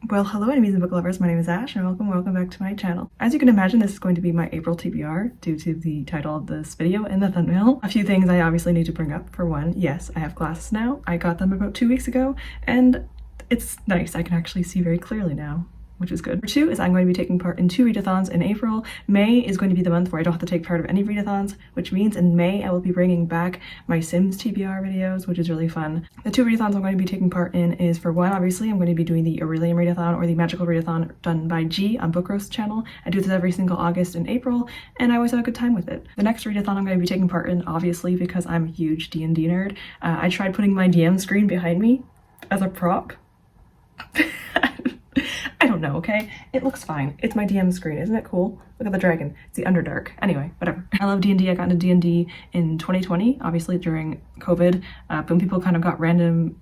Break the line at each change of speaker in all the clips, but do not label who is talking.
Well, hello enemies and book lovers, my name is Ash and welcome back to my channel. As you can imagine, this is going to be my April TBR due to the title of this video and the thumbnail. A few things I obviously need to bring up. For one, yes, I have glasses now. I got them about 2 weeks ago and it's nice. I can actually see very clearly now, which is good. For two is I'm going to be taking part in 2 readathons in April. May is going to be the month where I don't have to take part of any readathons, which means in May I will be bringing back my Sims TBR videos, which is really fun. The 2 readathons I'm going to be taking part in is, for one, obviously I'm going to be doing the Aurelian Readathon or the Magical Readathon done by G on Book Roast channel. I do this every single August and April and I always have a good time with it. The next readathon I'm going to be taking part in, obviously because I'm a huge D&D nerd, I tried putting my DM screen behind me as a prop. I don't know, okay? It looks fine. It's my DM screen. Isn't it cool? Look at the dragon. It's the Underdark. Anyway, whatever. I love D&D. I got into D&D in 2020, obviously during COVID, when people kind of got random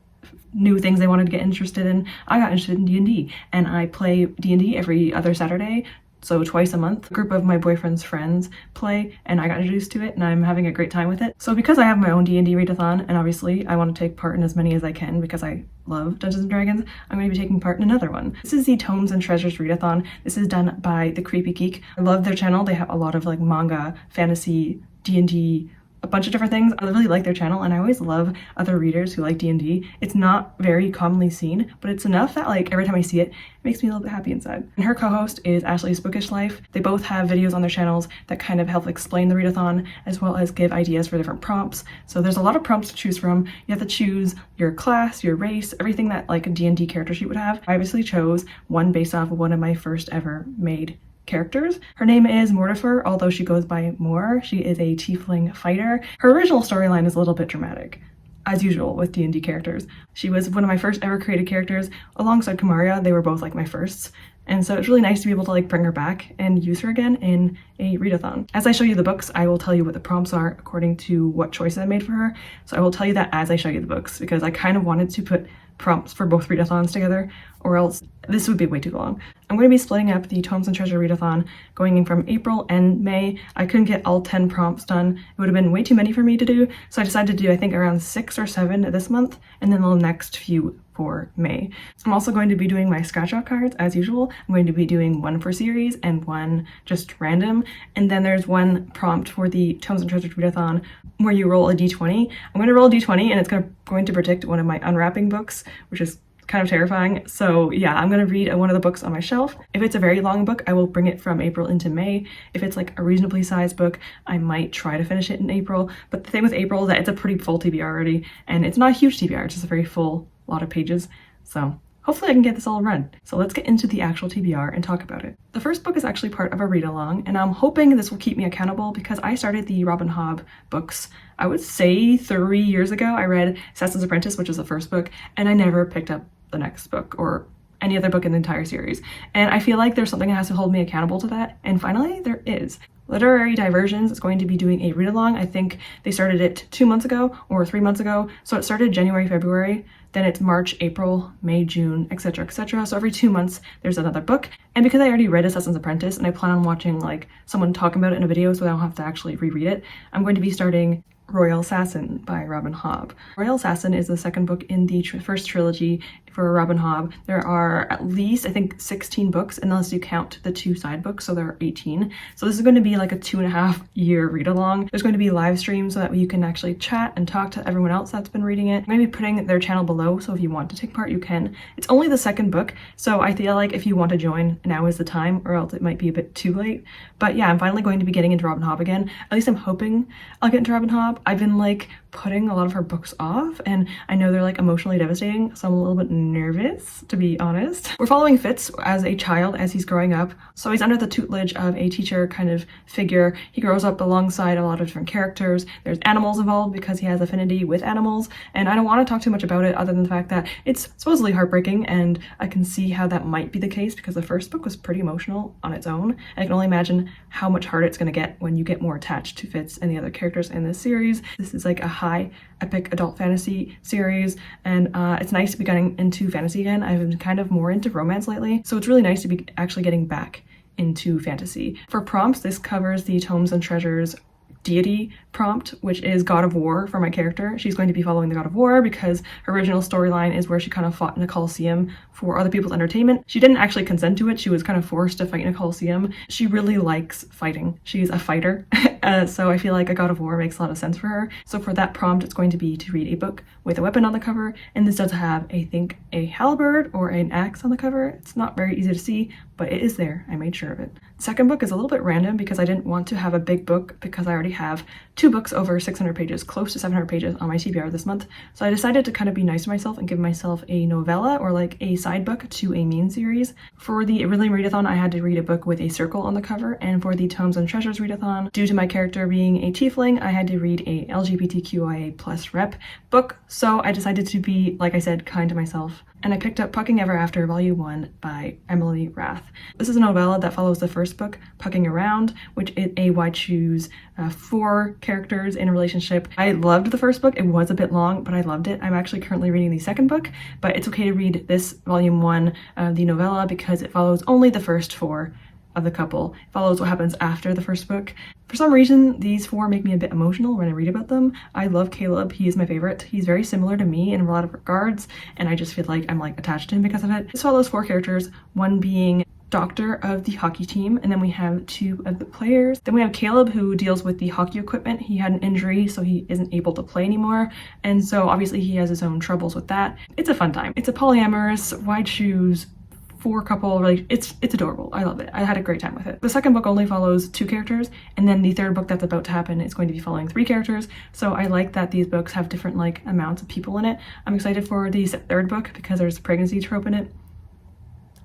new things they wanted to get interested in. I got interested in D&D, and I play D&D every other Saturday. So twice a month, a group of my boyfriend's friends play and I got introduced to it and I'm having a great time with it. So because I have my own D&D readathon and obviously I want to take part in as many as I can because I love Dungeons & Dragons, I'm going to be taking part in another one. This is the Tomes and Treasures Readathon. This is done by The Creepy Geek. I love their channel. They have a lot of like manga, fantasy, D&D, a bunch of different things. I really like their channel and I always love other readers who like D&D. It's not very commonly seen, but it's enough that like every time I see it, it makes me a little bit happy inside. And her co-host is Ashley's Bookish Life. They both have videos on their channels that kind of help explain the readathon as well as give ideas for different prompts. So there's a lot of prompts to choose from. You have to choose your class, your race, everything that like a D&D character sheet would have. I obviously chose one based off of one of my first ever made characters. Her name is Mortifer, although she goes by Moore. She is a tiefling fighter. Her original storyline is a little bit dramatic, as usual with D&D characters. She was one of my first ever created characters alongside Kamaria. They were both like my firsts. And so it's really nice to be able to like bring her back and use her again in a readathon. As I show you the books, I will tell you what the prompts are according to what choices I made for her. So I will tell you that as I show you the books because I kind of wanted to put prompts for both readathons together or else this would be way too long. I'm going to be splitting up the Tomes and Treasure Readathon going in from April and May. I couldn't get all 10 prompts done. It would have been way too many for me to do, so I decided to do I think around 6 or 7 this month and then the next few for May. I'm also going to be doing my scratch out cards as usual. I'm going to be doing one per series and one just random, and then there's one prompt for the Tomes and Treasure Readathon where you roll a d20. I'm going to roll a d20 and it's going to predict one of my unwrapping books, which is kind of terrifying. So yeah, I'm going to read one of the books on my shelf. If it's a very long book, I will bring it from April into May. If it's like a reasonably sized book, I might try to finish it in April. But the thing with April is that it's a pretty full TBR already, and it's not a huge TBR, it's just a very full lot of pages. So hopefully I can get this all run. So let's get into the actual TBR and talk about it. The first book is actually part of a read-along, and I'm hoping this will keep me accountable because I started the Robin Hobb books, I would say 3 years ago. I read Assassin's Apprentice, which is the first book, and I never picked up the next book or any other book in the entire series. And I feel like there's something that has to hold me accountable to that, and finally there is. Literary Diversions is going to be doing a read-along. I think they started it 2 months ago or 3 months ago. So it started January, February, then it's March, April, May, June, etc., etc. So every 2 months there's another book. And because I already read Assassin's Apprentice and I plan on watching like someone talking about it in a video so I don't have to actually reread it, I'm going to be starting Royal Assassin by Robin Hobb. Royal Assassin is the second book in the first trilogy for Robin Hobb. There are at least, I think, 16 books, unless you count the 2 side books, so there are 18. So this is going to be like a 2.5 year read along. There's going to be live streams so that you can actually chat and talk to everyone else that's been reading it. I'm going to be putting their channel below, so if you want to take part, you can. It's only the second book, so I feel like if you want to join, now is the time, or else it might be a bit too late. But yeah, I'm finally going to be getting into Robin Hobb again. At least I'm hoping I'll get into Robin Hobb. I've been like putting a lot of her books off, and I know they're like emotionally devastating, so I'm a little bit nervous, to be honest. We're following Fitz as a child as he's growing up, so he's under the tutelage of a teacher kind of figure. He grows up alongside a lot of different characters. There's animals involved because he has affinity with animals, and I don't want to talk too much about it other than the fact that it's supposedly heartbreaking, and I can see how that might be the case because the first book was pretty emotional on its own, and I can only imagine how much harder it's going to get when you get more attached to Fitz and the other characters in this series. This is like a high epic adult fantasy series, and it's nice to be getting into fantasy again. I've been kind of more into romance lately, so it's really nice to be actually getting back into fantasy. For prompts, this covers the Tomes and Treasures deity prompt, which is God of War for my character. She's going to be following the God of War because her original storyline is where she kind of fought in a coliseum for other people's entertainment. She didn't actually consent to it. She was kind of forced to fight in a coliseum. She really likes fighting. She's a fighter. So I feel like a God of War makes a lot of sense for her. So for that prompt, it's going to be to read a book with a weapon on the cover. And this does have, I think, a halberd or an axe on the cover. It's not very easy to see, but it is there. I made sure of it. The second book is a little bit random because I didn't want to have a big book because I already have 2 books over 600 pages, close to 700 pages on my TBR this month. So I decided to kind of be nice to myself and give myself a novella or like a side book to a main series. For the Fitzalong Readathon, I had to read a book with a circle on the cover, and for the Tomes and Treasures Readathon, due to my character being a tiefling, I had to read a LGBTQIA+ rep book. So I decided to be, like I said, kind to myself. And I picked up Pucking Ever After Volume 1 by Emily Rath. This is a novella that follows the first book, Pucking Around, which is a why choose 4 characters in a relationship. I loved the first book. It was a bit long, but I loved it. I'm actually currently reading the second book, but it's okay to read this Volume 1 of the novella because it follows only the first 4 of the couple. It follows what happens after the first book. For some reason, these 4 make me a bit emotional when I read about them. I love Caleb. He is my favorite. He's very similar to me in a lot of regards, and I just feel like I'm like attached to him because of it. This follows 4 characters, one being doctor of the hockey team, and then we have 2 of the players. Then we have Caleb, who deals with the hockey equipment. He had an injury, so he isn't able to play anymore, and so obviously he has his own troubles with that. It's a fun time. It's a polyamorous, why choose 4 couple, like it's adorable. I love it. I had a great time with it. The second book only follows 2 characters, and then the third book that's about to happen is going to be following 3 characters. So I like that these books have different like amounts of people in it. I'm excited for the third book because there's a pregnancy trope in it,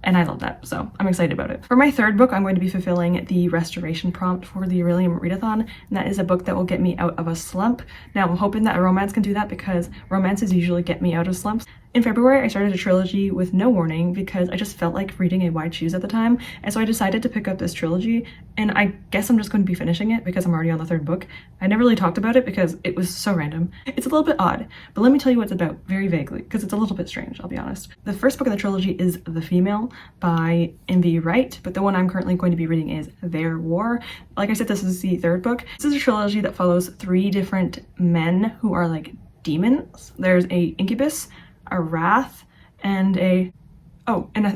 and I love that, so I'm excited about it. For my third book, I'm going to be fulfilling the restoration prompt for the Magical Readathon, and that is a book that will get me out of a slump. Now, I'm hoping that a romance can do that because romances usually get me out of slumps. In February, I started a trilogy with no warning because I just felt like reading a why choose at the time, and so I decided to pick up this trilogy, and I guess I'm just going to be finishing it because I'm already on the 3rd book. I never really talked about it because it was so random. It's a little bit odd, but let me tell you what it's about very vaguely because it's a little bit strange, I'll be honest. The first book of the trilogy is The Female by MV Wright, but the one I'm currently going to be reading is Their War. Like I said, this is the 3rd book. This is a trilogy that follows 3 different men who are like demons. There's a incubus, a wrath, and I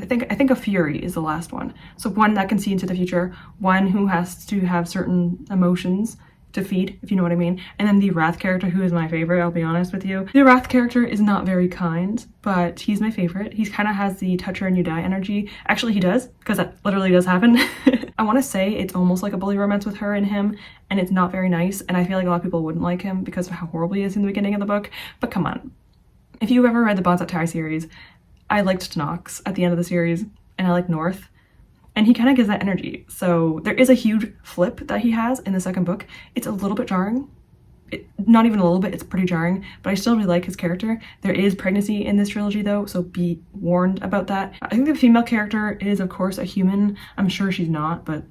think a fury is the last one. So one that can see into the future, one who has to have certain emotions to feed, if you know what I mean, and then the wrath character, who is my favorite, I'll be honest with you. The wrath character is not very kind, but he's my favorite. He kind of has the touch her and you die energy. Actually, he does, because that literally does happen. I want to say it's almost like a bully romance with her and him, and it's not very nice, and I feel like a lot of people wouldn't like him because of how horrible he is in the beginning of the book, but come on. If you've ever read the Bonds That Tie series, I liked Knox at the end of the series, and I like North, and he kind of gives that energy. So there is a huge flip that he has in the 2nd book. It's a little bit jarring. Not even a little bit, it's pretty jarring, but I still really like his character. There is pregnancy in this trilogy though, so be warned about that. I think the female character is of course a human. I'm sure she's not, but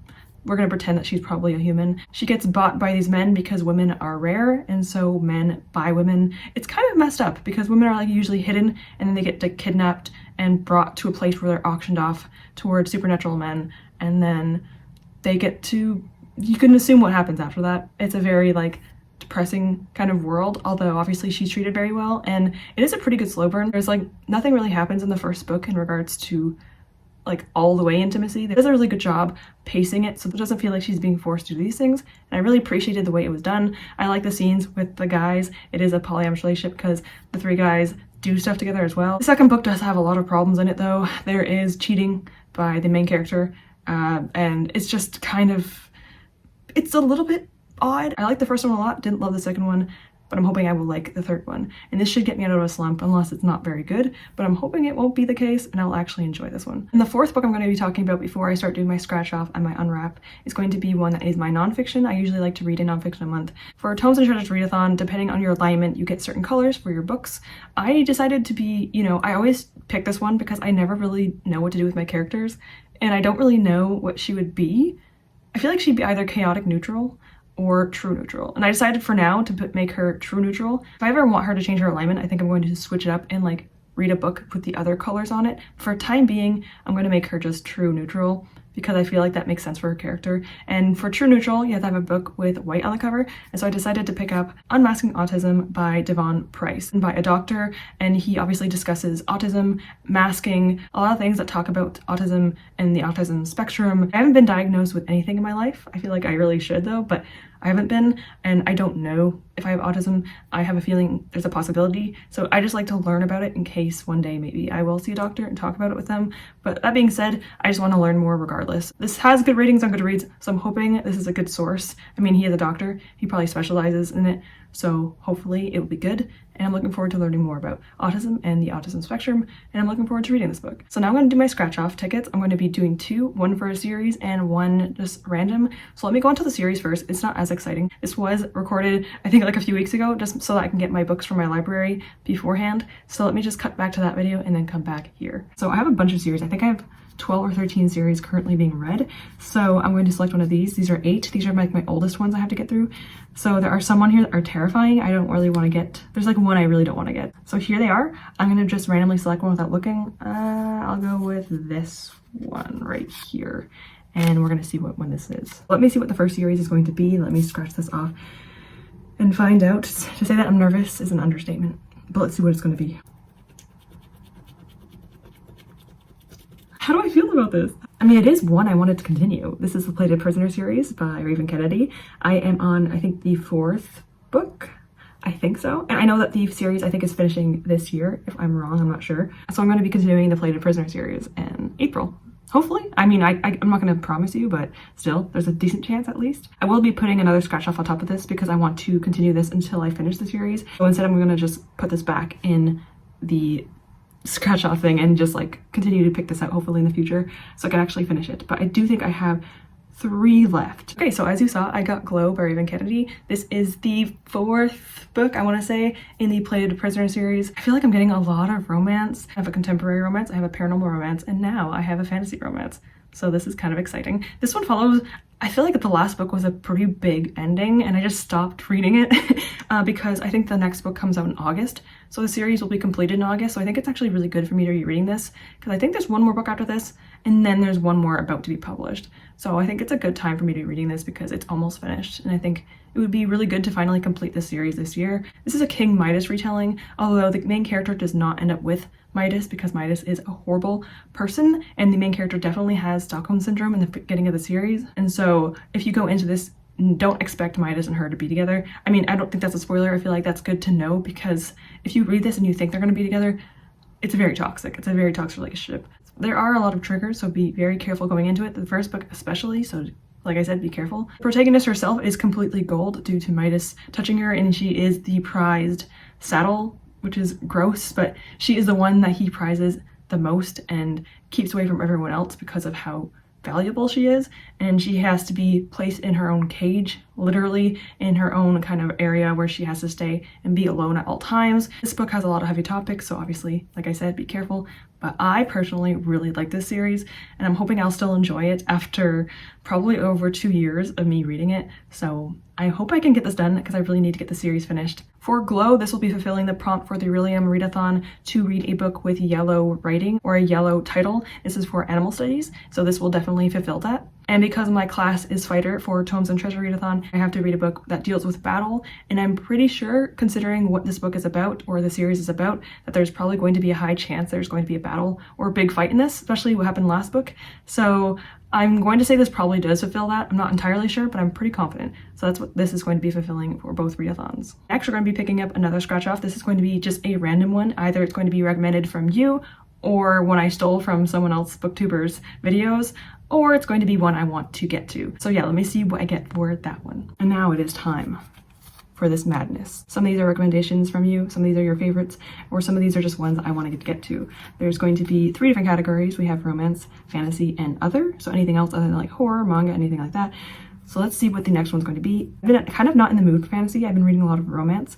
we're gonna pretend that she's probably a human. She gets bought by these men because women are rare, and so men buy women. It's kind of messed up because women are like usually hidden, and then they get like kidnapped and brought to a place where they're auctioned off towards supernatural men, and then they get to, you can assume what happens after that. It's a very like depressing kind of world, although obviously she's treated very well, and it is a pretty good slow burn. There's like nothing really happens in the first book in regards to like all the way intimacy. It does a really good job pacing it so it doesn't feel like she's being forced to do these things, and I really appreciated the way it was done. I like the scenes with the guys. It is a polyamorous relationship because the 3 guys do stuff together as well. The 2nd book does have a lot of problems in it though. There is cheating by the main character, and it's just kind of, it's a little bit odd. I like the first one a lot, didn't love the 2nd one, but I'm hoping I will like the 3rd one. And this should get me out of a slump unless it's not very good, but I'm hoping it won't be the case and I'll actually enjoy this one. And the 4th book I'm going to be talking about before I start doing my scratch off and my unwrap is going to be one that is my nonfiction. I usually like to read a nonfiction a month. For Tomes and Treasures Readathon, depending on your alignment, you get certain colors for your books. I decided to be, I always pick this one because I never really know what to do with my characters, and I don't really know what she would be. I feel like she'd be either chaotic neutral or true neutral, and I decided for now to make her true neutral. If I ever want her to change her alignment, I think I'm going to switch it up and like read a book with the other colors on it. For time being, I'm going to make her just true neutral because I feel like that makes sense for her character. And for true neutral, you have to have a book with white on the cover. And so I decided to pick up Unmasking Autism by Devon Price, and by a doctor. And he obviously discusses autism, masking, a lot of things that talk about autism and the autism spectrum. I haven't been diagnosed with anything in my life. I feel like I really should though, but I haven't been, and I don't know if I have autism. I have a feeling there's a possibility. So I just like to learn about it in case one day maybe I will see a doctor and talk about it with them. But that being said, I just want to learn more regardless. This has good ratings on Goodreads, so I'm hoping this is a good source. I mean, he is a doctor. He probably specializes in it. So hopefully it will be good. And I'm looking forward to learning more about autism and the autism spectrum. And I'm looking forward to reading this book. So now I'm going to do my scratch off tickets. I'm going to be doing two, one for a series and one just random. So let me go into the series first. It's not as exciting. This was recorded, I think like a few weeks ago, just so that I can get my books from my library beforehand. So let me just cut back to that video and then come back here. So I have a bunch of series. I think I have 12 or 13 series currently being read. So I'm going to select one of these. These are 8. These are like my oldest ones I have to get through. So there are some on here that are terrifying. I don't really want to get, there's like one I really don't want to get. So here they are. I'm going to just randomly select one without looking. I'll go with this one right here. And we're going to see what one this is. Let me see what the first series is going to be. Let me scratch this off and find out. To say that I'm nervous is an understatement, but let's see what it's going to be. How do I feel about this? I mean, it is one I wanted to continue. This is the Plated Prisoner series by Raven Kennedy. I am on, I think, the 4th book. I think so. And I know that the series, I think, is finishing this year. If I'm wrong, I'm not sure. So I'm going to be continuing the Plated Prisoner series in April. Hopefully. I mean, I'm not going to promise you, but still, there's a decent chance at least. I will be putting another scratch off on top of this because I want to continue this until I finish the series. So instead, I'm going to just put this back in the scratch off thing and just like continue to pick this out hopefully in the future so I can actually finish it. But I do think I have 3 left. Okay, so as you saw, I got Glow by Raven Kennedy. This is the 4th book, I want to say, in the Plated Prisoner series. I feel like I'm getting a lot of romance. I have a contemporary romance, I have a paranormal romance, and now I have a fantasy romance. So this is kind of exciting. This one follows, I feel like the last book was a pretty big ending and I just stopped reading it because I think the next book comes out in August. So the series will be completed in August. So I think it's actually really good for me to be reading this because I think there's one more book after this and then there's one more about to be published. So I think it's a good time for me to be reading this because it's almost finished. And I think it would be really good to finally complete this series this year. This is a King Midas retelling, although the main character does not end up with Midas because Midas is a horrible person and the main character definitely has Stockholm Syndrome in the beginning of the series. And so if you go into this, don't expect Midas and her to be together. I mean, I don't think that's a spoiler. I feel like that's good to know because if you read this and you think they're going to be together, it's very toxic. It's a very toxic relationship. There are a lot of triggers, so be very careful going into it. The first book especially, so like I said, be careful. The protagonist herself is completely gold due to Midas touching her, and she is the prized saddle, which is gross, but she is the one that he prizes the most and keeps away from everyone else because of how valuable she is, and she has to be placed in her own cage, literally in her own kind of area where she has to stay and be alone at all times. This book has a lot of heavy topics, so obviously, like I said, be careful. But I personally really like this series and I'm hoping I'll still enjoy it after probably over 2 years of me reading it. So I hope I can get this done because I really need to get the series finished. For Glow, this will be fulfilling the prompt for the Readathon to read a book with yellow writing or a yellow title. This is for animal studies, so this will definitely fulfill that. And because my class is fighter for Tomes and Treasure Readathon, I have to read a book that deals with battle. And I'm pretty sure, considering what this book is about or the series is about, that there's probably going to be a high chance there's going to be a battle or a big fight in this, especially what happened last book. So I'm going to say this probably does fulfill that. I'm not entirely sure, but I'm pretty confident. So that's what this is going to be fulfilling for both readathons. Next, we're going to be picking up another scratch off. This is going to be just a random one. Either it's going to be recommended from you or one I stole from someone else booktuber's videos, or it's going to be one I want to get to. So yeah, let me see what I get for that one. And now it is time for this madness. Some of these are recommendations from you, some of these are your favorites, or some of these are just ones I want to get to. There's going to be 3 different categories. We have romance, fantasy, and other. So anything else other than like horror, manga, anything like that. So let's see what the next one's going to be. I've been kind of not in the mood for fantasy. I've been reading a lot of romance.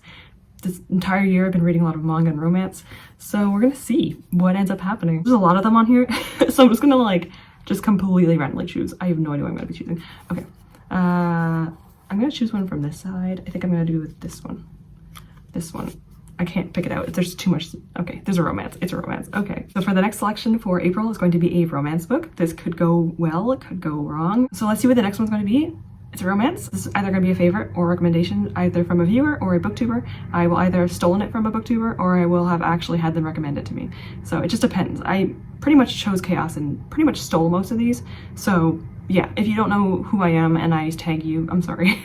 This entire year I've been reading a lot of manga and romance. So we're gonna see what ends up happening. There's a lot of them on here. So I'm just gonna like just completely randomly choose. I have no idea what I'm gonna be choosing. Okay. I'm gonna choose one from this side. I think I'm gonna do with this one. This one. I can't pick it out. There's too much. Okay, there's a romance. It's a romance. Okay, so for the next selection for April is going to be a romance book. This could go well, it could go wrong. So let's see what the next one's going to be. It's a romance. This is either going to be a favorite or recommendation, either from a viewer or a booktuber. I will either have stolen it from a booktuber or I will have actually had them recommend it to me. So it just depends. I pretty much chose chaos and pretty much stole most of these. So yeah, if you don't know who I am and I tag you, I'm sorry.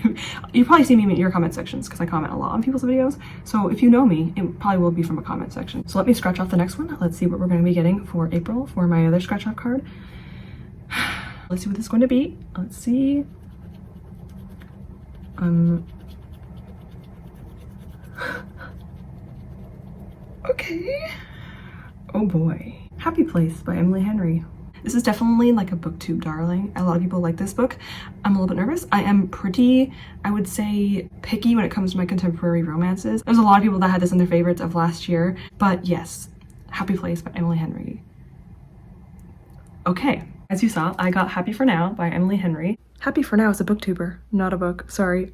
You probably see me in your comment sections because I comment a lot on people's videos. So if you know me, it probably will be from a comment section. So let me scratch off the next one. Let's see what we're going to be getting for April for my other scratch off card. Let's see what this is going to be. Let's see. Okay. Oh boy. Happy Place by Emily Henry. This is definitely like a booktube darling. A lot of people like this book. I'm a little bit nervous. I am pretty, I would say, picky when it comes to my contemporary romances. There's a lot of people that had this in their favorites of last year, but yes, Happy Place by Emily Henry. Okay, as you saw, I got Happy for Now by Emily Henry. Happy for Now is a booktuber, not a book, sorry.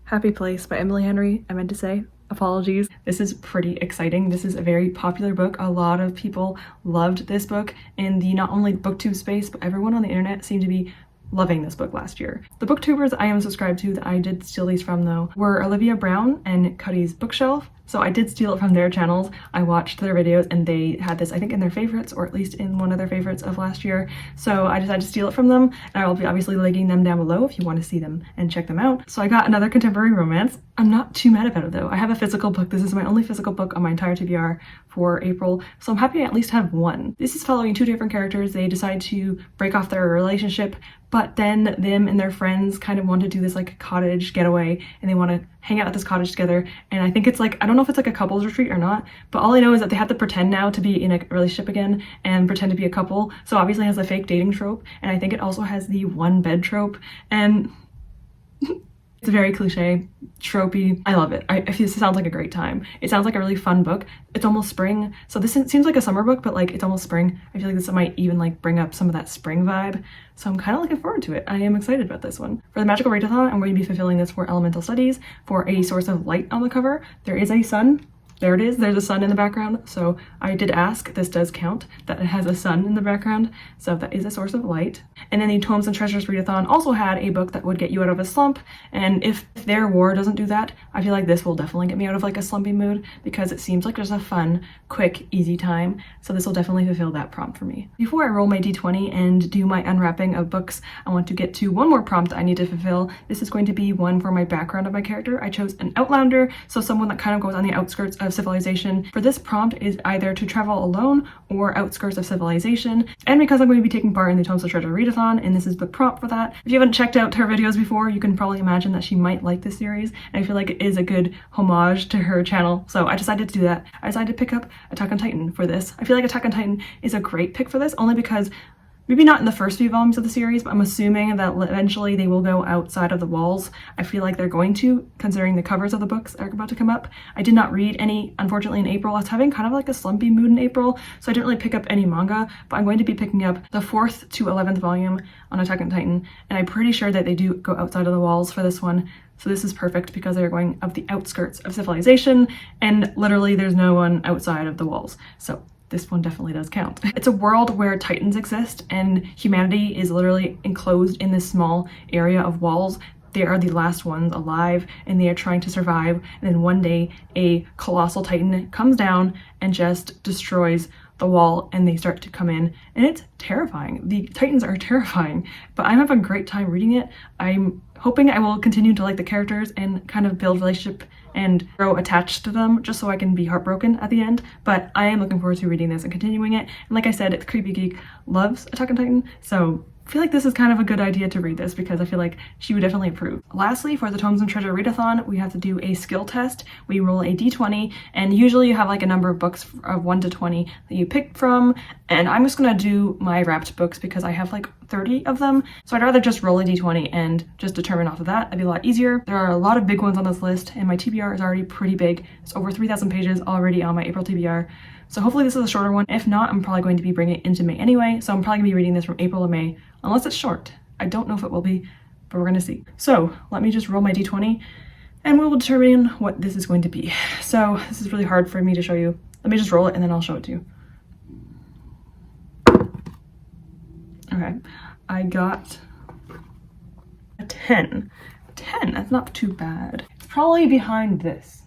Happy Place by Emily Henry, I meant to say. Apologies. This is pretty exciting. This is a very popular book. A lot of people loved this book in the not only booktube space, but everyone on the internet seemed to be loving this book last year. The booktubers I am subscribed to that I did steal these from though were Olivia Brown and Cuddy's Bookshelf. So I did steal it from their channels. I watched their videos and they had this, I think, in their favorites, or at least in one of their favorites of last year. So I decided to steal it from them, and I will be obviously linking them down below if you want to see them and check them out. So I got another contemporary romance. I'm not too mad about it though. I have a physical book. This is my only physical book on my entire TBR for April, so I'm happy I at least have one. This is following two different characters. They decide to break off their relationship, but then them and their friends kind of want to do this like cottage getaway, and they want to hang out at this cottage together. And I think it's like, I don't know if it's like a couples retreat or not, but all I know is that they have to pretend now to be in a relationship again and pretend to be a couple. So obviously it has the fake dating trope, and I think it also has the one bed trope, and it's very cliche, tropey. I love it. I feel this sounds like a great time. It sounds like a really fun book. It's almost spring. So this seems like a summer book, but like it's almost spring. I feel like this might even like bring up some of that spring vibe. So I'm kind of looking forward to it. I am excited about this one. For the Magical Readathon, I'm going to be fulfilling this for Elemental Studies. For a source of light on the cover, there is a sun. There it is, there's a sun in the background. So I did ask, this does count, that it has a sun in the background. So that is a source of light. And then the Tomes and Treasures Readathon also had a book that would get you out of a slump. And if Their War doesn't do that, I feel like this will definitely get me out of like a slumpy mood, because it seems like there's a fun, quick, easy time. So this will definitely fulfill that prompt for me. Before I roll my D20 and do my unwrapping of books, I want to get to one more prompt I need to fulfill. This is going to be one for my background of my character. I chose an outlander, so someone that kind of goes on the outskirts of civilization. For this prompt is either to travel alone or outskirts of civilization. And because I'm going to be taking part in the Tomes of Treasure Readathon, and this is the prompt for that, if you haven't checked out her videos before, you can probably imagine that she might like this series, and I feel like it is a good homage to her channel. So I decided to do that. I decided to pick up Attack on Titan for this. I feel like Attack on Titan is a great pick for this, only because maybe not in the first few volumes of the series, but I'm assuming that eventually they will go outside of the walls. I feel like they're going to, considering the covers of the books are about to come up. I did not read any, unfortunately, in April. I was having kind of like a slumpy mood in April, so I didn't really pick up any manga, but I'm going to be picking up the 4th to 11th volume on Attack on Titan, and I'm pretty sure that they do go outside of the walls for this one. So this is perfect because they're going up the outskirts of civilization, and literally there's no one outside of the walls. So this one definitely does count. It's a world where titans exist and humanity is literally enclosed in this small area of walls. They are the last ones alive and they are trying to survive. And then one day a colossal titan comes down and just destroys the wall, and they start to come in, and it's terrifying. The titans are terrifying, but I'm having a great time reading it. I'm hoping I will continue to like the characters and kind of build relationship and grow attached to them, just so I can be heartbroken at the end. But I am looking forward to reading this and continuing it. And like I said, it's Creepy Geek loves Attack on Titan, so I feel like this is kind of a good idea to read this because I feel like she would definitely approve. Lastly, for the Tomes and Treasure Readathon, we have to do a skill test. We roll a d20, and usually you have like a number of books of 1 to 20 that you pick from, and I'm just gonna do my wrapped books because I have like 30 of them, so I'd rather just roll a d20 and just determine off of that. It'd be a lot easier. There are a lot of big ones on this list, and my TBR is already pretty big. It's over 3,000 pages already on my April TBR. So hopefully this is a shorter one. If not, I'm probably going to be bringing it into May anyway. So I'm probably gonna be reading this from April to May, unless it's short. I don't know if it will be, but we're gonna see. So let me just roll my d20 and we will determine what this is going to be. So this is really hard for me to show you. Let me just roll it and then I'll show it to you. Okay, I got a 10. 10, that's not too bad. It's probably behind this.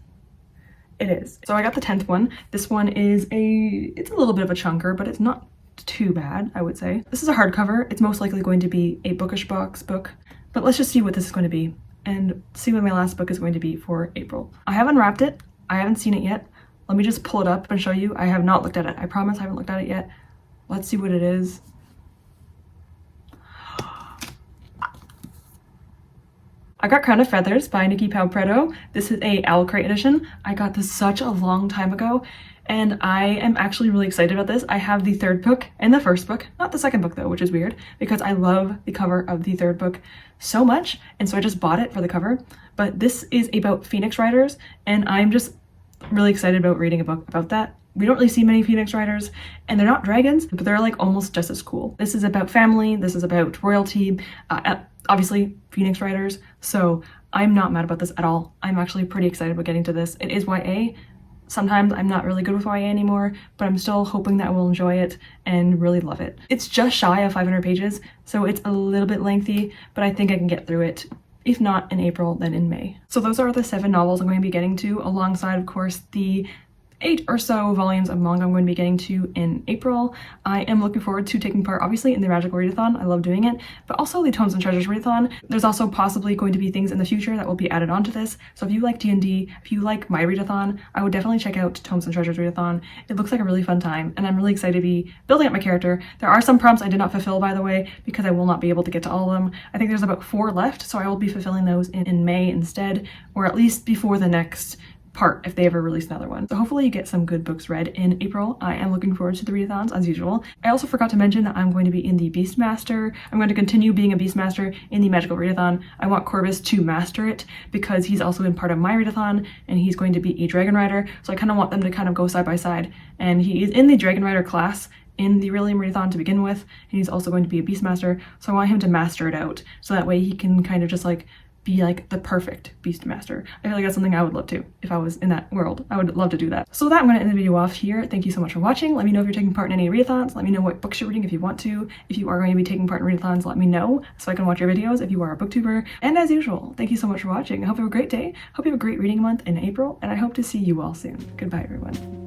It is. So I got the 10th one. This one is it's a little bit of a chunker, but it's not too bad, I would say. This is a hardcover. It's most likely going to be a bookish box book, but let's just see what this is going to be and see what my last book is going to be for April. I have unwrapped it. I haven't seen it yet. Let me just pull it up and show you. I have not looked at it. I promise I haven't looked at it yet. Let's see what it is. I got Crown of Feathers by Nikki Pau-Preto. This is a Owl Crate edition. I got this such a long time ago, and I am actually really excited about this. I have the third book and the first book, not the second book though, which is weird because I love the cover of the third book so much, and so I just bought it for the cover. But this is about Phoenix Riders, and I'm just really excited about reading a book about that. We don't really see many Phoenix Riders, and they're not dragons, but they're like almost just as cool. This is about family, this is about royalty, obviously Phoenix Riders, so I'm not mad about this at all. I'm actually pretty excited about getting to this. It is YA. Sometimes I'm not really good with YA anymore, but I'm still hoping that I will enjoy it and really love it. It's just shy of 500 pages, so it's a little bit lengthy, but I think I can get through it. If not in April, then in May. So those are the 7 novels I'm going to be getting to, alongside, of course, the 8 or so volumes of manga I'm going to be getting to in April. I am looking forward to taking part, obviously, in the Magical Readathon. I love doing it, but also the Tomes and Treasures Readathon. There's also possibly going to be things in the future that will be added onto this. So if you like D&D, if you like my readathon, I would definitely check out Tomes and Treasures Readathon. It looks like a really fun time, and I'm really excited to be building up my character. There are some prompts I did not fulfill, by the way, because I will not be able to get to all of them. I think there's about 4 left, so I will be fulfilling those in May instead, or at least before the next part if they ever release another one. So hopefully you get some good books read in April. I am looking forward to the readathons as usual. I also forgot to mention that I'm going to be in the Beastmaster. I'm going to continue being a Beastmaster in the Magical Readathon. I want Corvus to master it because he's also been part of my readathon and he's going to be a Dragon Rider. So I kind of want them to kind of go side by side. And he is in the Dragon Rider class in the Realium Readathon to begin with, and he's also going to be a Beastmaster. So I want him to master it out so that way he can kind of just like be like the perfect Beastmaster. I feel like that's something I would love to if I was in that world. I would love to do that. So with that, I'm going to end the video off here. Thank you so much for watching. Let me know if you're taking part in any readathons. Let me know what books you're reading if you want to. If you are going to be taking part in readathons, let me know so I can watch your videos if you are a booktuber. And as usual, thank you so much for watching. I hope you have a great day. Hope you have a great reading month in April, and I hope to see you all soon. Goodbye, everyone.